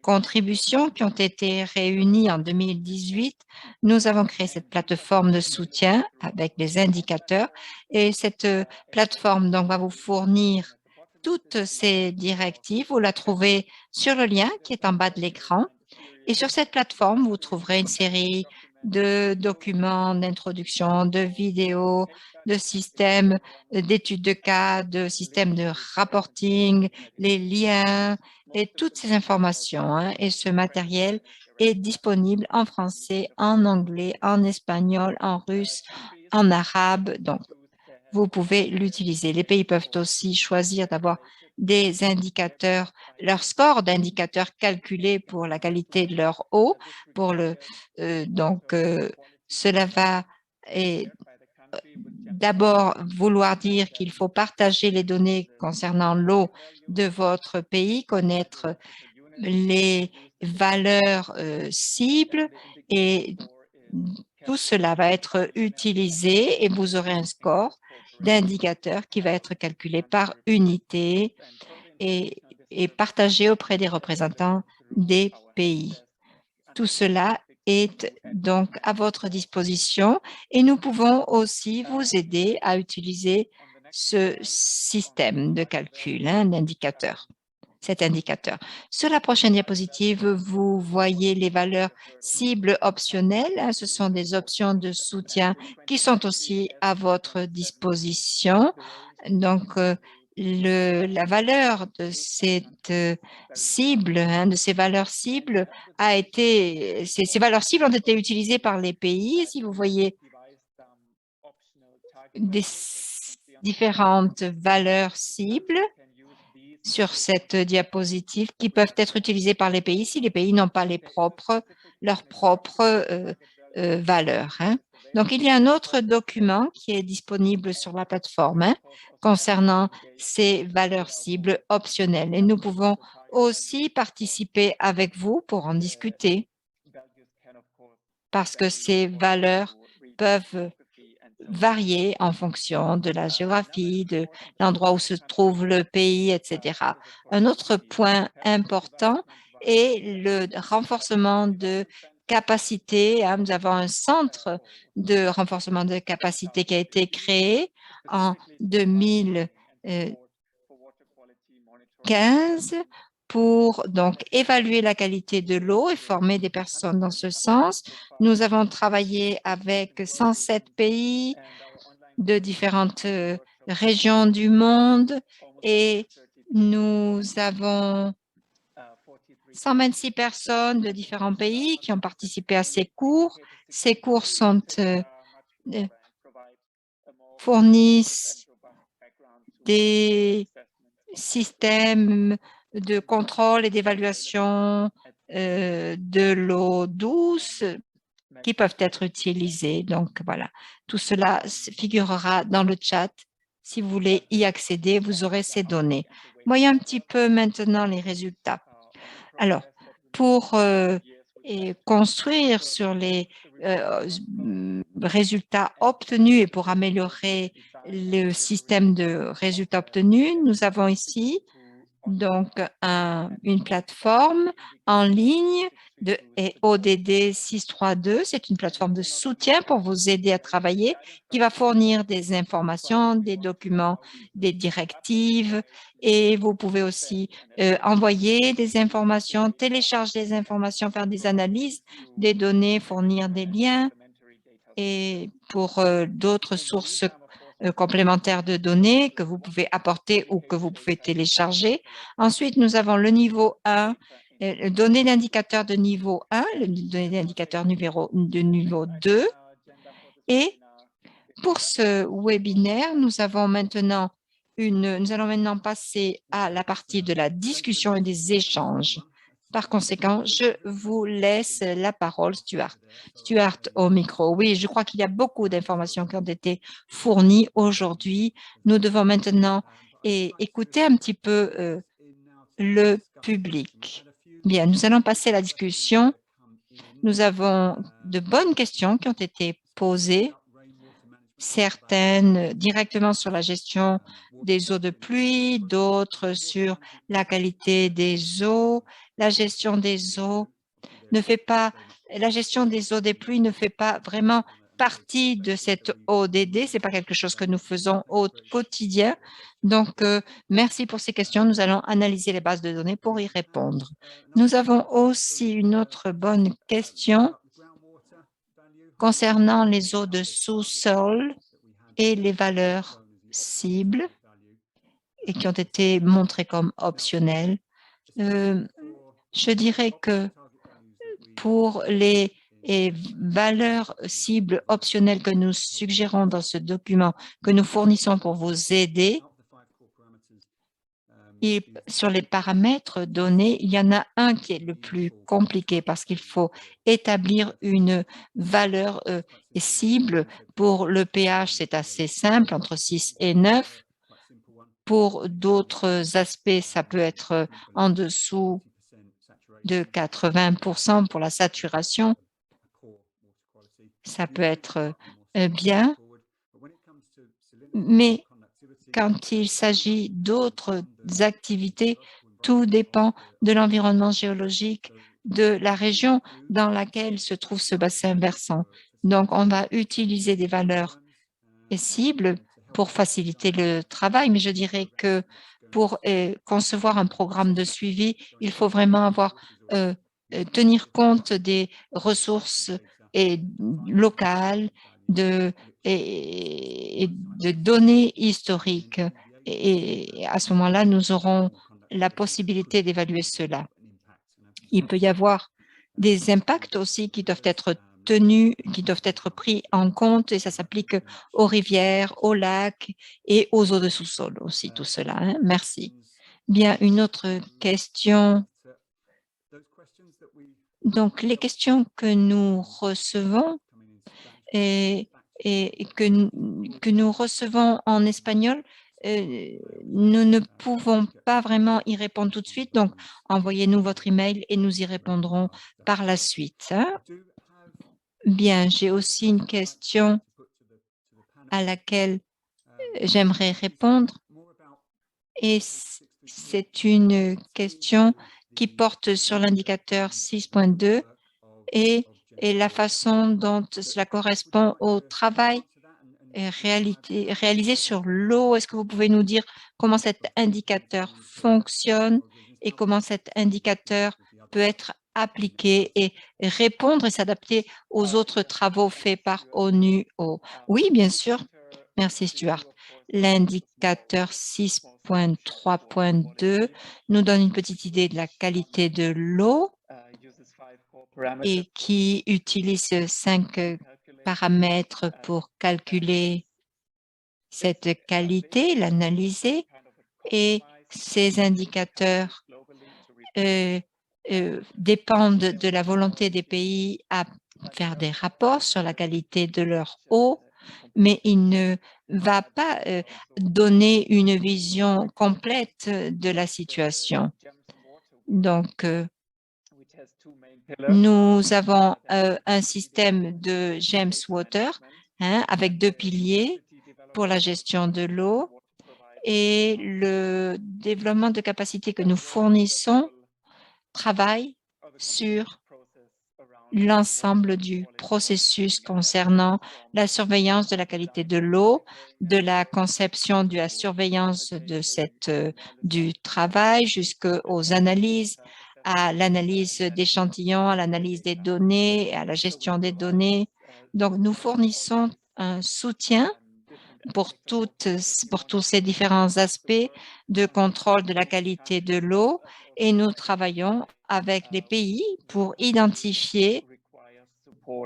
contributions qui ont été réunies en 2018, nous avons créé cette plateforme de soutien avec les indicateurs et cette plateforme donc, va vous fournir toutes ces directives. Vous la trouvez sur le lien qui est en bas de l'écran. Et sur cette plateforme, vous trouverez une série de documents d'introduction, de vidéos, de systèmes d'études de cas, de systèmes de reporting, les liens et toutes ces informations. Et ce matériel est disponible en français, en anglais, en espagnol, en russe, en arabe. Donc, vous pouvez l'utiliser. Les pays peuvent aussi choisir d'avoir des indicateurs, leur score d'indicateurs calculés pour la qualité de leur eau. Cela va d'abord vouloir dire qu'il faut partager les données concernant l'eau de votre pays, connaître les valeurs cibles et tout cela va être utilisé et vous aurez un score d'indicateurs qui va être calculé par unité et partagé auprès des représentants des pays. Tout cela est donc à votre disposition et nous pouvons aussi vous aider à utiliser ce système de calcul d'indicateurs. Cet indicateur. Sur la prochaine diapositive, vous voyez les valeurs cibles optionnelles. Ce sont des options de soutien qui sont aussi à votre disposition. Donc, la valeur de cette cible, de ces valeurs cibles ces valeurs cibles ont été utilisées par les pays. Si vous voyez des différentes valeurs cibles sur cette diapositive qui peuvent être utilisées par les pays si les pays n'ont pas leurs propres valeurs. Donc, il y a un autre document qui est disponible sur la plateforme concernant ces valeurs cibles optionnelles. Et nous pouvons aussi participer avec vous pour en discuter parce que ces valeurs peuvent varier en fonction de la géographie, de l'endroit où se trouve le pays, etc. Un autre point important est le renforcement de capacité. Nous avons un centre de renforcement de capacité qui a été créé en 2015 pour donc évaluer la qualité de l'eau et former des personnes dans ce sens. Nous avons travaillé avec 107 pays de différentes régions du monde et nous avons 126 personnes de différents pays qui ont participé à ces cours. Ces cours fournissent des systèmes de contrôle et d'évaluation de l'eau douce qui peuvent être utilisés. Donc, voilà, tout cela figurera dans le chat. Si vous voulez y accéder, vous aurez ces données. Voyons un petit peu maintenant les résultats. Alors, pour construire sur les résultats obtenus et pour améliorer le système de résultats obtenus, nous avons ici donc une plateforme en ligne de ODD 632. C'est une plateforme de soutien pour vous aider à travailler qui va fournir des informations, des documents, des directives et vous pouvez aussi envoyer des informations, télécharger des informations, faire des analyses des données, fournir des liens et pour d'autres sources complémentaires de données que vous pouvez apporter ou que vous pouvez télécharger. Ensuite, nous avons le niveau 1, données d'indicateur de niveau 1, le données d'indicateur de niveau 2. Et pour ce webinaire, nous allons maintenant passer à la partie de la discussion et des échanges. Par conséquent, je vous laisse la parole, Stuart. Stuart au micro. Oui, je crois qu'il y a beaucoup d'informations qui ont été fournies aujourd'hui. Nous devons maintenant écouter un petit peu le public. Bien, nous allons passer à la discussion. Nous avons de bonnes questions qui ont été posées, certaines directement sur la gestion des eaux de pluie, d'autres sur la qualité des eaux. La gestion des eaux la gestion des eaux des pluies ne fait pas vraiment partie de cette ODD. C'est pas quelque chose que nous faisons au quotidien. Donc, merci pour ces questions. Nous allons analyser les bases de données pour y répondre. Nous avons aussi une autre bonne question concernant les eaux de sous-sol et les valeurs cibles et qui ont été montrées comme optionnelles. Je dirais que pour les valeurs cibles optionnelles que nous suggérons dans ce document, que nous fournissons pour vous aider, et sur les paramètres donnés, il y en a un qui est le plus compliqué parce qu'il faut établir une valeur cible. Pour le pH, c'est assez simple, entre 6 et 9. Pour d'autres aspects, ça peut être en dessous de 80% pour la saturation. Ça peut être bien, mais quand il s'agit d'autres activités, tout dépend de l'environnement géologique de la région dans laquelle se trouve ce bassin versant. Donc, on va utiliser des valeurs cibles pour faciliter le travail, mais je dirais que pour concevoir un programme de suivi, il faut vraiment tenir compte des ressources locales, de données historiques. Et à ce moment-là, nous aurons la possibilité d'évaluer cela. Il peut y avoir des impacts aussi qui doivent être pris en compte et ça s'applique aux rivières, aux lacs et aux eaux de sous-sol aussi, tout cela. Hein. Merci. Bien, une autre question. Donc, les questions que nous recevons et que nous recevons en espagnol, nous ne pouvons pas vraiment y répondre tout de suite. Donc, envoyez-nous votre email et nous y répondrons par la suite. Hein. Bien, j'ai aussi une question à laquelle j'aimerais répondre et c'est une question qui porte sur l'indicateur 6.2 et la façon dont cela correspond au travail réalisé sur l'eau. Est-ce que vous pouvez nous dire comment cet indicateur fonctionne et comment cet indicateur peut être appliqué et répondre et s'adapter aux autres travaux faits par ONU-O. Oui, bien sûr. Merci, Stuart. L'indicateur 6.3.2 nous donne une petite idée de la qualité de l'eau et qui utilise 5 paramètres pour calculer cette qualité, l'analyser, et ces indicateurs dépendent de la volonté des pays à faire des rapports sur la qualité de leur eau, mais il ne va pas donner une vision complète de la situation. Donc, nous avons un système de James Water avec 2 piliers pour la gestion de l'eau, et le développement de capacité que nous fournissons travaille sur l'ensemble du processus concernant la surveillance de la qualité de l'eau, de la conception de la surveillance de du travail jusqu'aux analyses, à l'analyse d'échantillons, à l'analyse des données, à la gestion des données. Donc, nous fournissons un soutien pour tous ces différents aspects de contrôle de la qualité de l'eau, et nous travaillons avec les pays pour identifier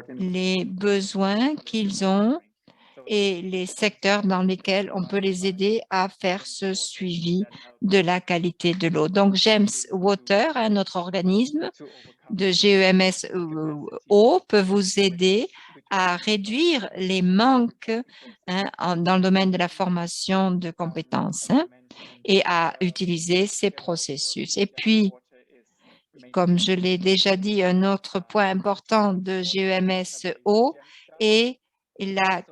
les besoins qu'ils ont et les secteurs dans lesquels on peut les aider à faire ce suivi de la qualité de l'eau. Donc, James Water, notre organisme de GEMS eau, peut vous aider à réduire les manques dans le domaine de la formation de compétences et à utiliser ces processus. Et puis, comme je l'ai déjà dit, un autre point important de GEMS eau est la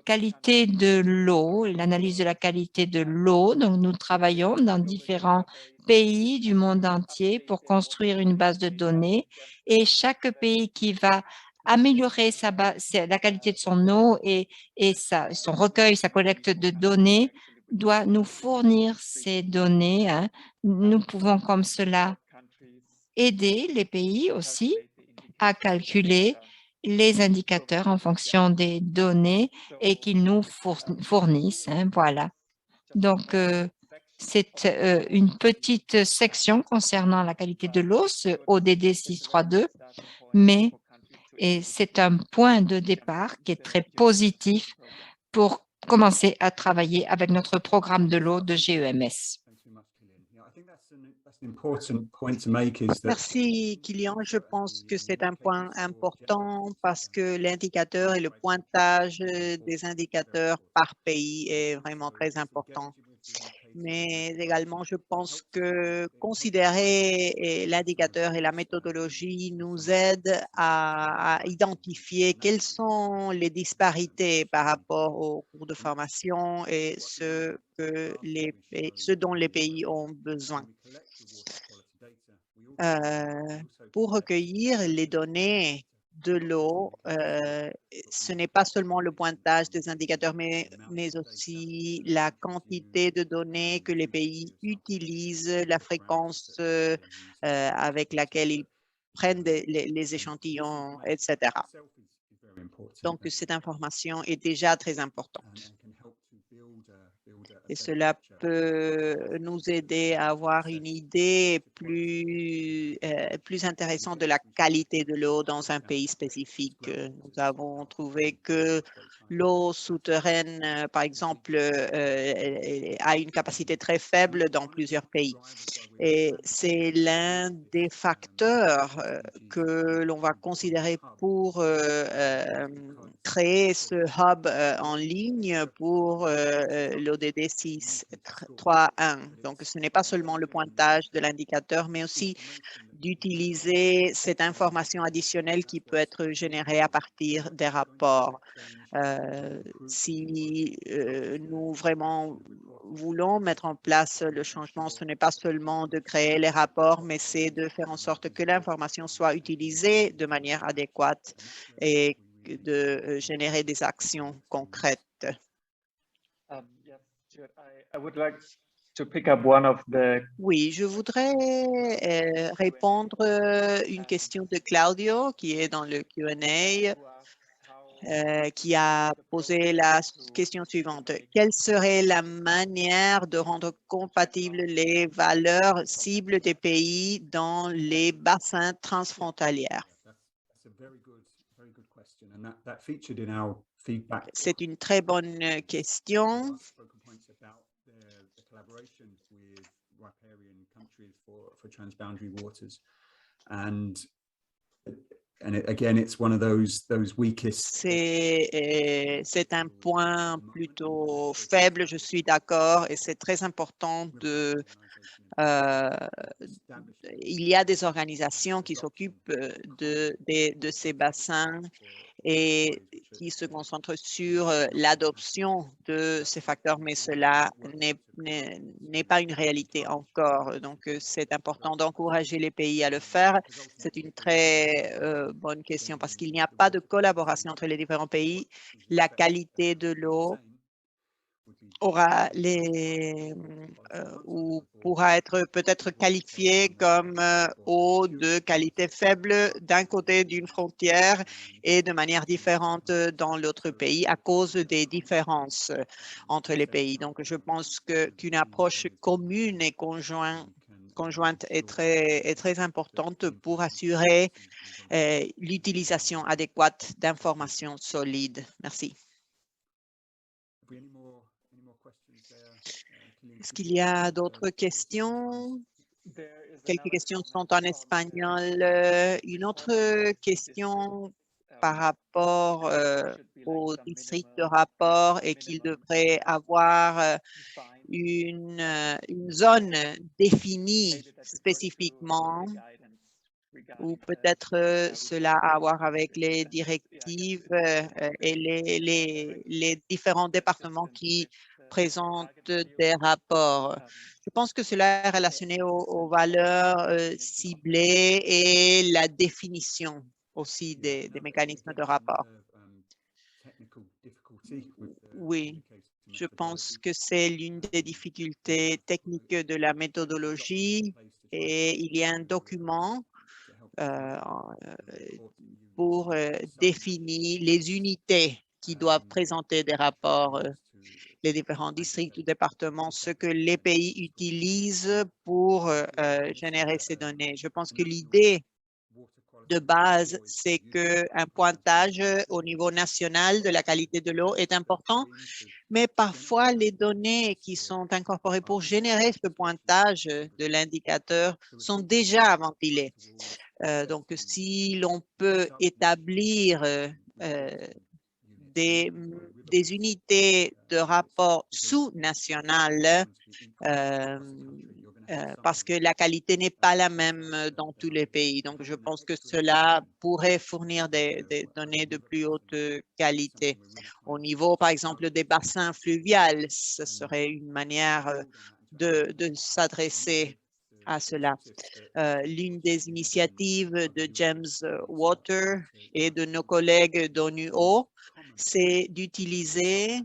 qualité de l'eau, l'analyse de la qualité de l'eau. Donc, nous travaillons dans différents pays du monde entier pour construire une base de données, et chaque pays qui va améliorer la qualité de son eau et son recueil, sa collecte de données, doit nous fournir ces données. Nous pouvons comme cela aider les pays aussi à calculer les indicateurs en fonction des données et qu'ils nous fournissent. Voilà. Donc, c'est une petite section concernant la qualité de l'eau, ce ODD 632, mais c'est un point de départ qui est très positif pour commencer à travailler avec notre programme de l'eau de GEMS. Merci, Kylian. Je pense que c'est un point important parce que l'indicateur et le pointage des indicateurs par pays est vraiment très important. Mais également, je pense que considérer l'indicateur et la méthodologie nous aide à identifier quelles sont les disparités par rapport aux cours de formation et ce dont les pays ont besoin. Pour recueillir les données de l'eau, ce n'est pas seulement le pointage des indicateurs, mais aussi la quantité de données que les pays utilisent, la fréquence avec laquelle ils prennent les échantillons, etc. Donc, cette information est déjà très importante. Et cela peut nous aider à avoir une idée plus intéressante de la qualité de l'eau dans un pays spécifique. Nous avons trouvé que l'eau souterraine, par exemple, a une capacité très faible dans plusieurs pays. Et c'est l'un des facteurs que l'on va considérer pour créer ce hub en ligne pour l'ODD 6.3.1. Donc, ce n'est pas seulement le pointage de l'indicateur, mais aussi d'utiliser cette information additionnelle qui peut être générée à partir des rapports. Si nous vraiment voulons mettre en place le changement, ce n'est pas seulement de créer les rapports, mais c'est de faire en sorte que l'information soit utilisée de manière adéquate et de générer des actions concrètes. to pick up one of the Oui, je voudrais répondre une question de Claudio qui est dans le Q&A. Qui a posé la question suivante. Quelle serait la manière de rendre compatibles les valeurs cibles des pays dans les bassins transfrontaliers? C'est une très bonne question. C'est un point plutôt faible, je suis d'accord, et c'est très important de... il y a des organisations qui s'occupent de ces bassins et qui se concentrent sur l'adoption de ces facteurs, mais cela n'est pas une réalité encore. Donc, c'est important d'encourager les pays à le faire. C'est une très bonne question parce qu'il n'y a pas de collaboration entre les différents pays. La qualité de l'eau ou pourra être peut-être qualifiée comme eau de qualité faible d'un côté d'une frontière et de manière différente dans l'autre pays à cause des différences entre les pays. Donc, je pense qu'une approche commune et conjointe est très importante pour assurer l'utilisation adéquate d'informations solides. Merci. Est-ce qu'il y a d'autres questions? Quelques questions sont en espagnol. Une autre question par rapport au district de rapport et qu'il devrait avoir une zone définie spécifiquement ou peut-être cela a à voir avec les directives et les différents départements qui présentent des rapports. Je pense que cela est relationné aux valeurs ciblées et la définition aussi des mécanismes de rapport. Oui, je pense que c'est l'une des difficultés techniques de la méthodologie et il y a un document pour définir les unités qui doivent présenter des rapports, les différents districts ou départements, ce que les pays utilisent pour générer ces données. Je pense que l'idée de base, c'est qu'un pointage au niveau national de la qualité de l'eau est important, mais parfois les données qui sont incorporées pour générer ce pointage de l'indicateur sont déjà ventilées. Donc, si l'on peut établir des unités de rapport sous-nationales, parce que la qualité n'est pas la même dans tous les pays. Donc, je pense que cela pourrait fournir des données de plus haute qualité. Au niveau, par exemple, des bassins fluviaux, ce serait une manière de s'adresser à cela. L'une des initiatives de James Water et de nos collègues d'ONU-Eau, c'est d'utiliser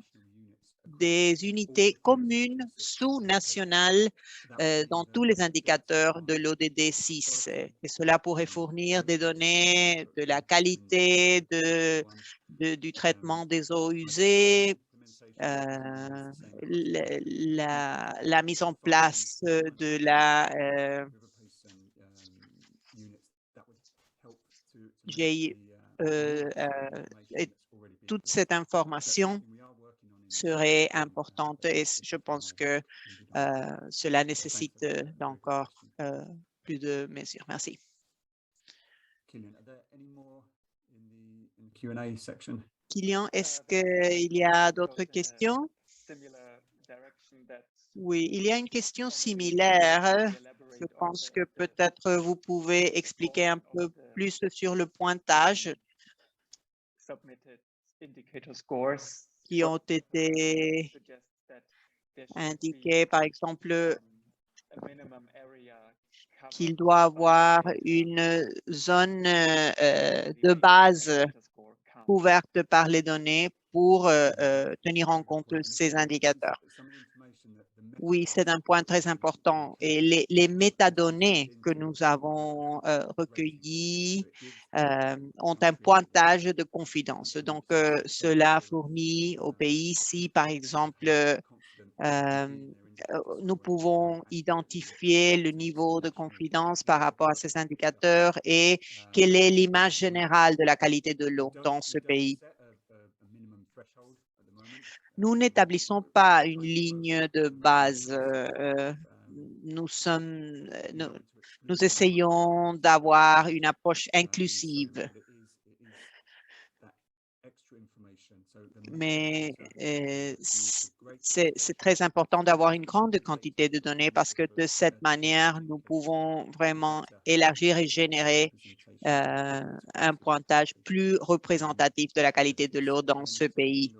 des unités communes sous-nationales dans tous les indicateurs de l'ODD 6. Et cela pourrait fournir des données de la qualité du traitement des eaux usées, la mise en place de la toute cette information serait importante et je pense que cela nécessite encore plus de mesures. Merci. Kylian, est-ce qu'il y a d'autres questions? Oui, il y a une question similaire. Je pense que peut-être vous pouvez expliquer un peu plus sur le pointage qui ont été indiqués, par exemple, qu'il doit avoir une zone de base couverte par les données pour tenir en compte ces indicateurs. Oui, c'est un point très important. Et les métadonnées que nous avons recueillies ont un pointage de confidence. Donc, cela fournit au pays si, par exemple, nous pouvons identifier le niveau de confidence par rapport à ces indicateurs et quelle est l'image générale de la qualité de l'eau dans ce pays. Nous n'établissons pas une ligne de base. Nous essayons d'avoir une approche inclusive. Mais c'est très important d'avoir une grande quantité de données parce que de cette manière, nous pouvons vraiment élargir et générer un pointage plus représentatif de la qualité de l'eau dans ce pays.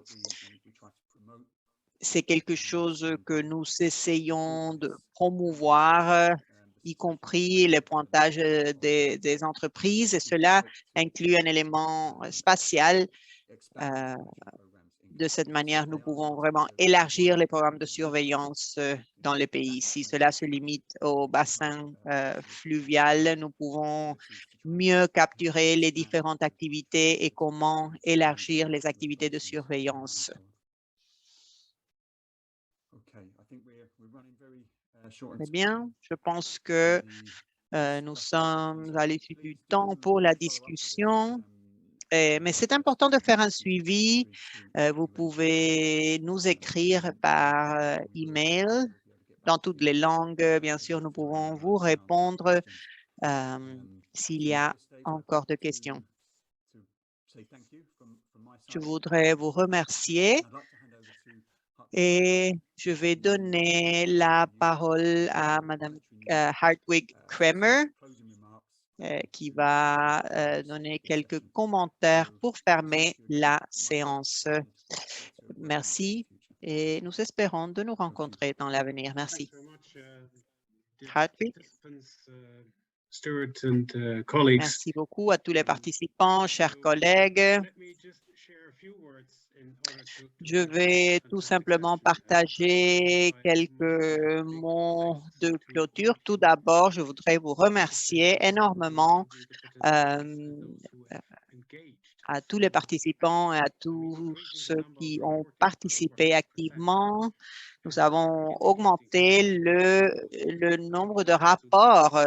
C'est quelque chose que nous essayons de promouvoir, y compris le pointage des entreprises, et cela inclut un élément spatial. De cette manière, nous pouvons vraiment élargir les programmes de surveillance dans le pays. Si cela se limite au bassin fluvial, nous pouvons mieux capturer les différentes activités et comment élargir les activités de surveillance. Très bien, je pense que nous sommes à l'issue du temps pour la discussion. Mais c'est important de faire un suivi. Vous pouvez nous écrire par email dans toutes les langues. Bien sûr, nous pouvons vous répondre s'il y a encore de questions. Je voudrais vous remercier et je vais donner la parole à Madame Hartwig Kremer, qui va donner quelques commentaires pour fermer la séance. Merci et nous espérons de nous rencontrer dans l'avenir. Merci. Hartwig. Merci beaucoup à tous les participants, chers collègues. Je vais tout simplement partager quelques mots de clôture. Tout d'abord, je voudrais vous remercier énormément à tous les participants et à tous ceux qui ont participé activement. Nous avons augmenté le nombre de rapports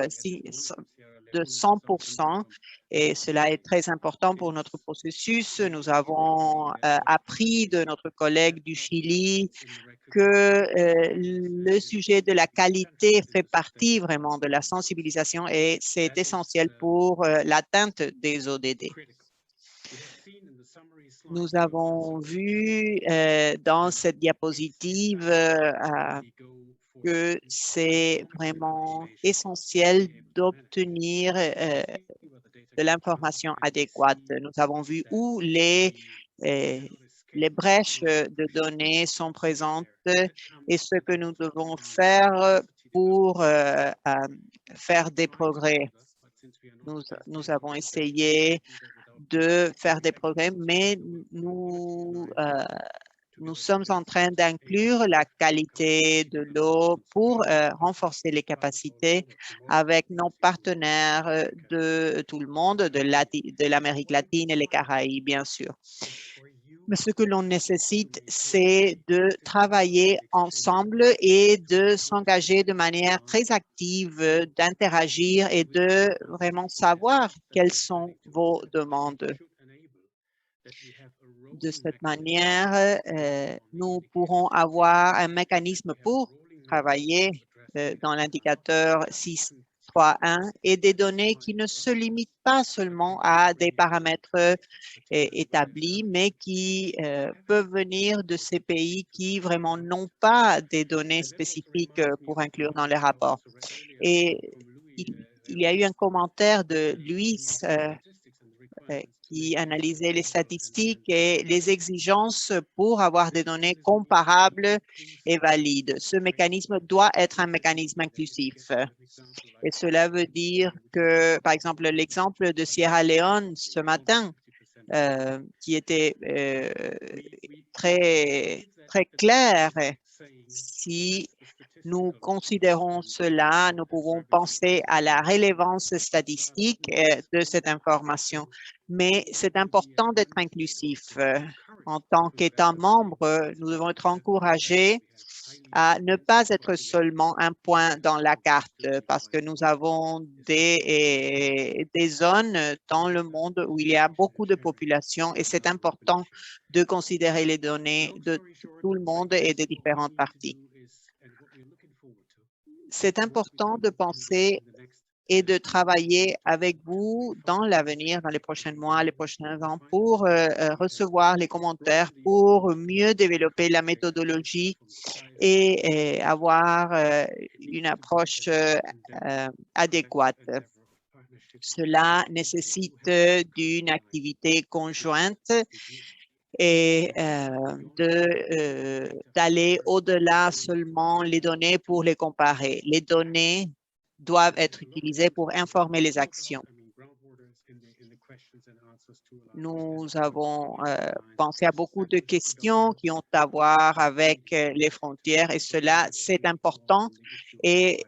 de 100%, et cela est très important pour notre processus. Nous avons appris de notre collègue du Chili que le sujet de la qualité fait partie vraiment de la sensibilisation et c'est essentiel pour l'atteinte des ODD. Nous avons vu dans cette diapositive que c'est vraiment essentiel d'obtenir de l'information adéquate. Nous avons vu où les brèches de données sont présentes et ce que nous devons faire pour faire des progrès. Nous avons essayé de faire des progrès, mais nous sommes en train d'inclure la qualité de l'eau pour renforcer les capacités avec nos partenaires de tout le monde, de l'Amérique latine et les Caraïbes, bien sûr. Mais ce que l'on nécessite, c'est de travailler ensemble et de s'engager de manière très active, d'interagir et de vraiment savoir quelles sont vos demandes. De cette manière, nous pourrons avoir un mécanisme pour travailler dans l'indicateur 6.3.1 et des données qui ne se limitent pas seulement à des paramètres établis, mais qui peuvent venir de ces pays qui vraiment n'ont pas des données spécifiques pour inclure dans les rapports. Et il y a eu un commentaire de Luis qui analysait les statistiques et les exigences pour avoir des données comparables et valides. Ce mécanisme doit être un mécanisme inclusif. Et cela veut dire que, par exemple, l'exemple de Sierra Leone ce matin, qui était très clair, Si nous considérons cela, nous pouvons penser à la relevance statistique de cette information, mais c'est important d'être inclusif. En tant qu'État membre, nous devons être encouragés à ne pas être seulement un point dans la carte parce que nous avons des zones dans le monde où il y a beaucoup de populations et c'est important de considérer les données de tout le monde et des différentes parties. C'est important de penser et de travailler avec vous dans l'avenir, dans les prochains mois, les prochains ans, pour recevoir les commentaires, pour mieux développer la méthodologie et avoir une approche adéquate. Cela nécessite d'une activité conjointe et d'aller au-delà seulement les données pour les comparer. Les données doivent être utilisées pour informer les actions. Nous avons pensé à beaucoup de questions qui ont à voir avec les frontières et cela, c'est important et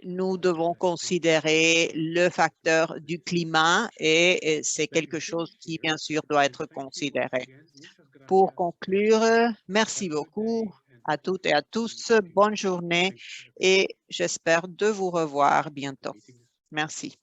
nous devons considérer le facteur du climat et c'est quelque chose qui, bien sûr, doit être considéré. Pour conclure, merci beaucoup à toutes et à tous. Bonne journée et j'espère de vous revoir bientôt. Merci.